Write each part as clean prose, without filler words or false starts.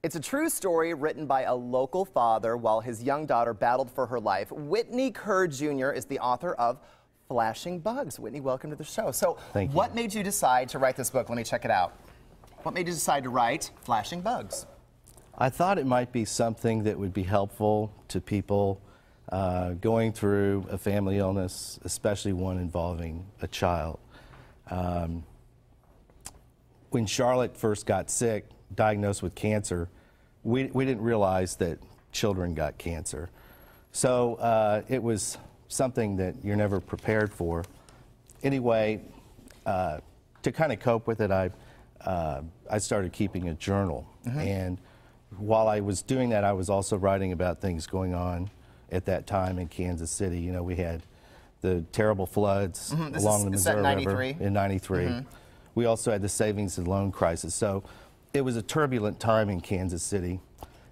It's a true story written by a local father while his young daughter battled for her life. Whitney Kerr Jr. is the author of Flashing Bugs. Whitney, welcome to the show. So, what made you decide to write this book? Let me check it out. What made you decide to write Flashing Bugs? I thought it might be something that would be helpful to people going through a family illness, especially one involving a child. When Charlotte first got sick, diagnosed with cancer, we didn't realize that children got cancer. So it was something that you're never prepared for. Anyway, to kind of cope with it, I started keeping a journal. And while I was doing that, I was also writing about things going on at that time in Kansas City. You know, we had the terrible floods along the Missouri River in '93. We also had the savings and loan crisis. So it was a turbulent time in Kansas City.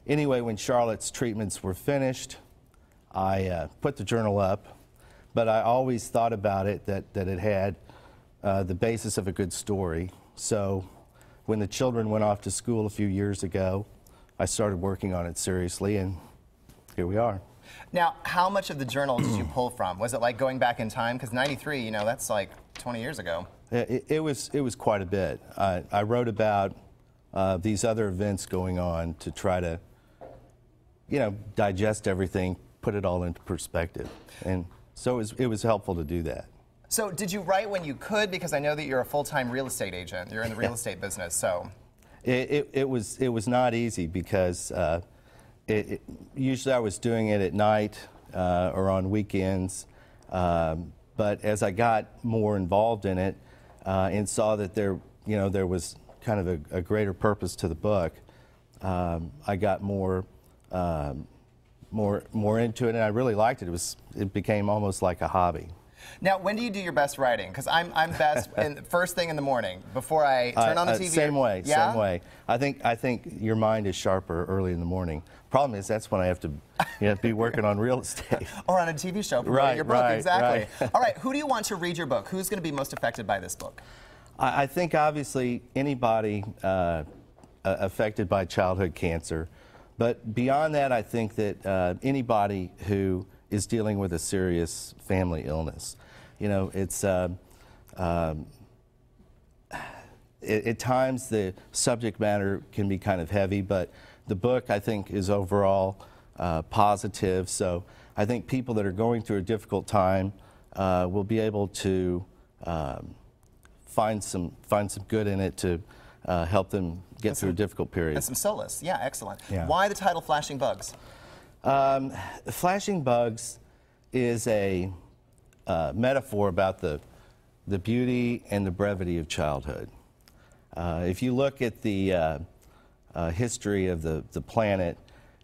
Anyway, when Charlotte's treatments were finished, I put the journal up, but I always thought about it that it had the basis of a good story. So when the children went off to school a few years ago, I started working on it seriously, and here we are. Now, how much of the journal did you pull from? Was it like going back in time? Because '93, you know, that's like 20 years ago. It was quite a bit. I wrote about these other events going on to try to, you know, digest everything, put it all into perspective. And so it was helpful to do that. So did you write when you could? Because I know that you're a full-time real estate agent. You're in the real estate business, so. It was not easy because usually I was doing it at night or on weekends. But as I got more involved in it and saw that there was kind of a greater purpose to the book, I got more into it, and I really liked it. It became almost like a hobby. Now, when do you do your best writing? Because I'm best first thing in the morning before I turn on the TV. Same way, yeah? same way. I think your mind is sharper early in the morning. Problem is that's when I have to be working on real estate. Or on a TV show, promoting your book, exactly. All right, who do you want to read your book? Who's going to be most affected by this book? I think obviously anybody affected by childhood cancer. But beyond that, I think that anybody who is dealing with a serious family illness. You know, it's at times the subject matter can be kind of heavy, but the book, I think, is overall positive. So I think people that are going through a difficult time will be able to find some good in it to help them get through a difficult period. And some solace. Yeah, excellent. Yeah. Why the title Flashing Bugs? Flashing Bugs is a metaphor about the beauty and the brevity of childhood. If you look at the history of the planet,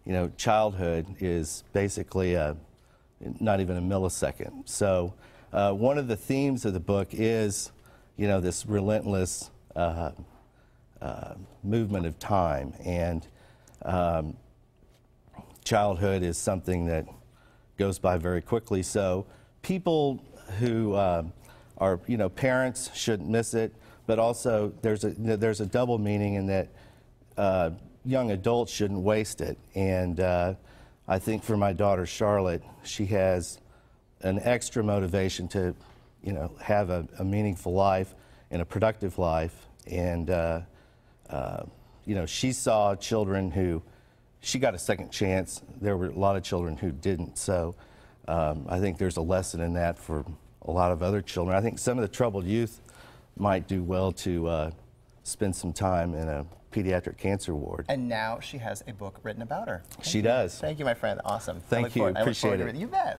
you know, childhood is basically not even a millisecond. So one of the themes of the book is, you know, this relentless movement of time, and childhood is something that goes by very quickly. So people who are, you know, parents shouldn't miss it, but also there's a double meaning in that young adults shouldn't waste it. And I think for my daughter Charlotte, she has an extra motivation to, you know, have a meaningful life and a productive life. And you know, she saw children who she got a second chance. There were a lot of children who didn't. So I think there's a lesson in that for a lot of other children. I think some of the troubled youth might do well to spend some time in a pediatric cancer ward. And now she has a book written about her. She does. Thank you, my friend. Awesome. Thank you. Appreciate it. You bet.